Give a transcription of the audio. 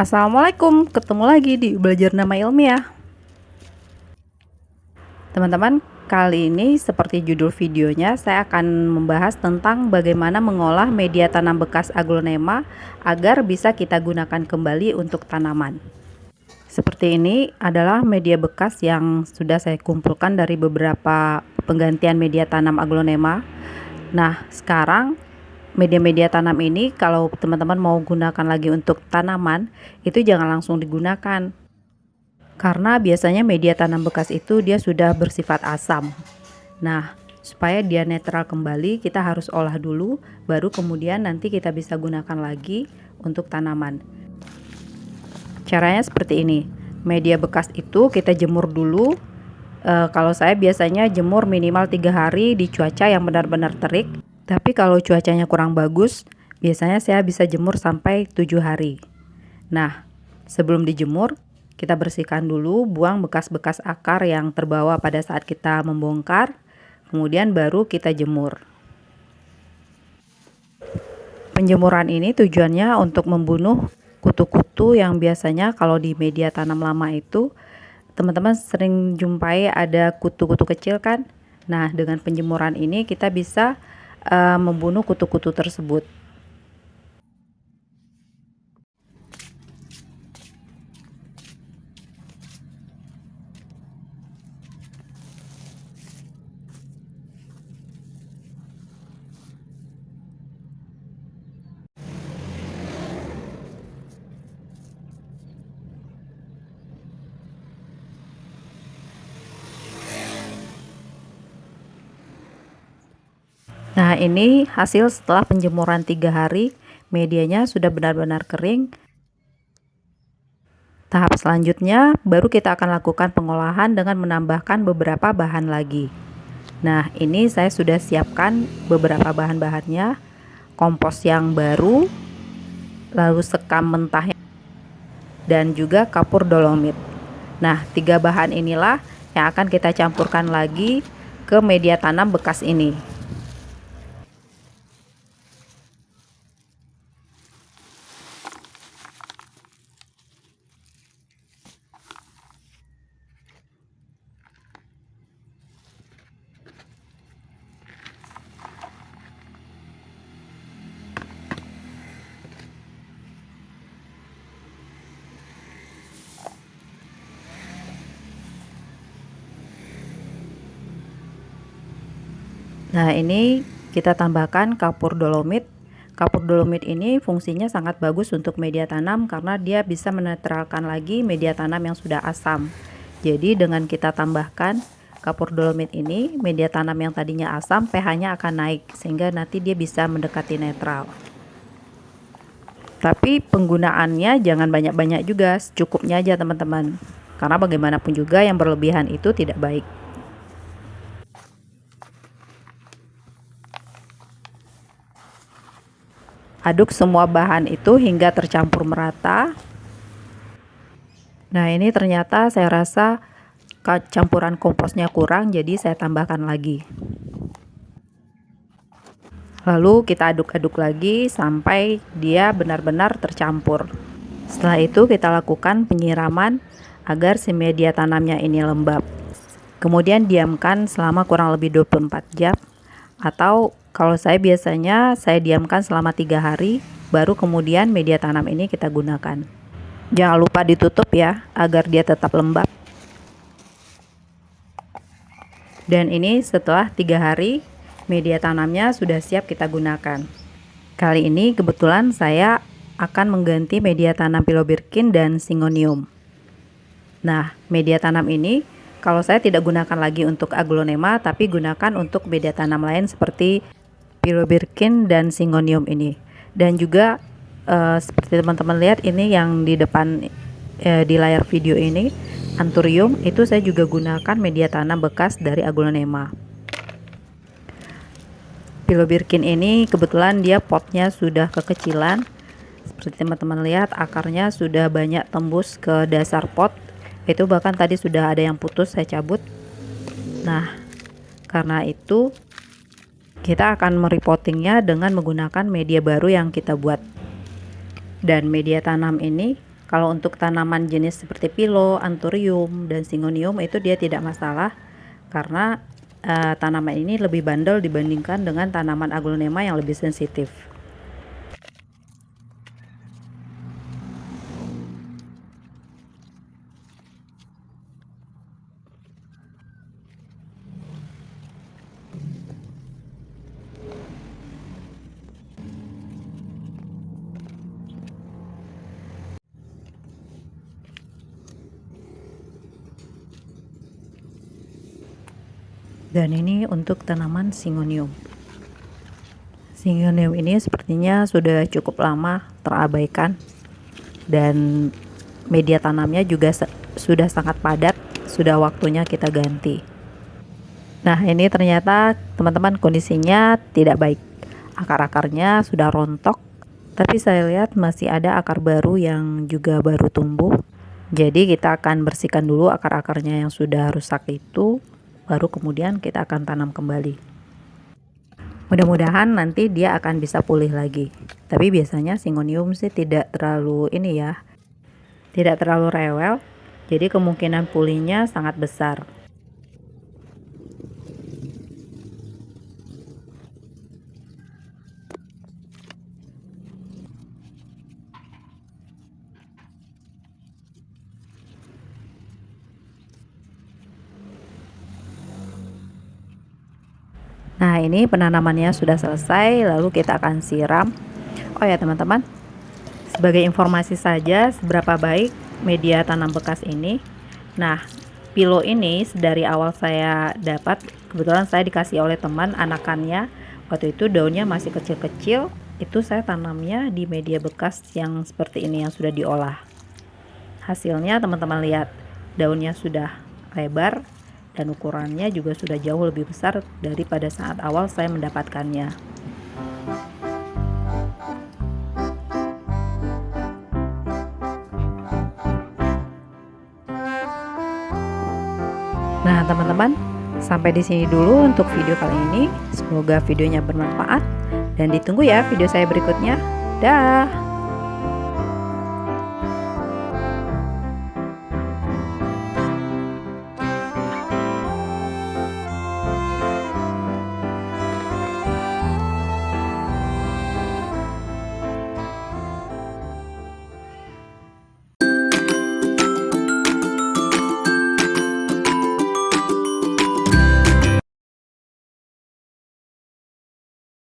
Assalamualaikum, ketemu lagi di Belajar Nama Ilmiah. Teman-teman, kali ini seperti judul videonya, saya akan membahas tentang bagaimana mengolah media tanam bekas aglonema agar bisa kita gunakan kembali untuk tanaman. Seperti ini adalah media bekas yang sudah saya kumpulkan dari beberapa penggantian media tanam aglonema. Nah, sekarang media-media tanam ini kalau teman-teman mau gunakan lagi untuk tanaman, itu jangan langsung digunakan. Karena biasanya media tanam bekas itu dia sudah bersifat asam. Nah, supaya dia netral kembali, kita harus olah dulu, baru kemudian nanti kita bisa gunakan lagi untuk tanaman. Caranya seperti ini. Media bekas itu kita jemur dulu. Kalau saya biasanya jemur minimal 3 hari di cuaca yang benar-benar terik. Tapi kalau cuacanya kurang bagus, biasanya saya bisa jemur sampai 7 hari. Nah, sebelum dijemur, kita bersihkan dulu, buang bekas-bekas akar yang terbawa pada saat kita membongkar, kemudian baru kita jemur. Penjemuran ini tujuannya untuk membunuh kutu-kutu yang biasanya kalau di media tanam lama itu, teman-teman sering jumpai ada kutu-kutu kecil kan? Nah, dengan penjemuran ini kita bisa membunuh kutu-kutu tersebut. Nah, ini hasil setelah penjemuran 3 hari, medianya sudah benar-benar kering. Tahap selanjutnya, baru kita akan lakukan pengolahan dengan menambahkan beberapa bahan lagi. Nah, ini saya sudah siapkan beberapa bahan-bahannya, kompos yang baru, lalu sekam mentah, dan juga kapur dolomit. Nah, 3 bahan inilah yang akan kita campurkan lagi ke media tanam bekas ini. Nah, ini kita tambahkan kapur dolomit. Kapur dolomit ini fungsinya sangat bagus untuk media tanam karena dia bisa menetralkan lagi media tanam yang sudah asam. Jadi dengan kita tambahkan kapur dolomit ini, media tanam yang tadinya asam pH-nya akan naik sehingga nanti dia bisa mendekati netral. Tapi penggunaannya jangan banyak-banyak juga, secukupnya aja teman-teman. Karena bagaimanapun juga yang berlebihan itu tidak baik. Aduk semua bahan itu hingga tercampur merata. Nah, ini ternyata saya rasa campuran komposnya kurang, jadi saya tambahkan lagi. Lalu kita aduk-aduk lagi sampai dia benar-benar tercampur. Setelah itu kita lakukan penyiraman agar si media tanamnya ini lembab. Kemudian diamkan selama kurang lebih 24 jam, atau kalau saya biasanya saya diamkan selama 3 hari, baru kemudian media tanam ini kita gunakan. Jangan lupa ditutup ya, agar dia tetap lembab. Dan ini setelah 3 hari, media tanamnya sudah siap kita gunakan. Kali ini kebetulan saya akan mengganti media tanam Pilobirkin dan Syngonium. Nah, media tanam ini kalau saya tidak gunakan lagi untuk aglonema, tapi gunakan untuk media tanam lain seperti Pilobirkin dan Syngonium ini. Dan juga seperti teman-teman lihat ini yang di depan di layar video ini, Anthurium, itu saya juga gunakan media tanam bekas dari aglonema. Pilobirkin ini kebetulan dia potnya sudah kekecilan. Seperti teman-teman lihat, akarnya sudah banyak tembus ke dasar pot. Itu bahkan tadi sudah ada yang putus, saya cabut. Nah, karena itu kita akan merepottingnya dengan menggunakan media baru yang kita buat. Dan media tanam ini Kalau untuk tanaman jenis seperti pilo, anthurium, dan syngonium itu dia tidak masalah karena tanaman ini lebih bandel dibandingkan dengan tanaman aglonema yang lebih sensitif. Dan ini untuk tanaman syngonium. Syngonium ini sepertinya sudah cukup lama terabaikan dan media tanamnya juga sudah sangat padat, sudah waktunya kita ganti. Nah, ini ternyata teman-teman kondisinya tidak baik. Akar-akarnya sudah rontok, tapi saya lihat masih ada akar baru yang juga baru tumbuh. Jadi kita akan bersihkan dulu akar-akarnya yang sudah rusak itu, baru kemudian kita akan tanam kembali. Mudah-mudahan nanti dia akan bisa pulih lagi. Tapi biasanya syngonium sih tidak terlalu tidak terlalu rewel. Jadi kemungkinan pulihnya sangat besar. Nah, ini penanamannya sudah selesai, lalu kita akan siram. Oh ya teman-teman, sebagai informasi saja seberapa baik media tanam bekas ini. Nah, pilo ini dari awal saya dapat, kebetulan saya dikasih oleh teman anakannya. Waktu itu daunnya masih kecil-kecil, itu saya tanamnya di media bekas yang seperti ini yang sudah diolah. Hasilnya teman-teman lihat, daunnya sudah lebar dan ukurannya juga sudah jauh lebih besar daripada saat awal saya mendapatkannya. Nah, teman-teman, sampai di sini dulu untuk video kali ini. Semoga videonya bermanfaat dan ditunggu ya video saya berikutnya. Dah.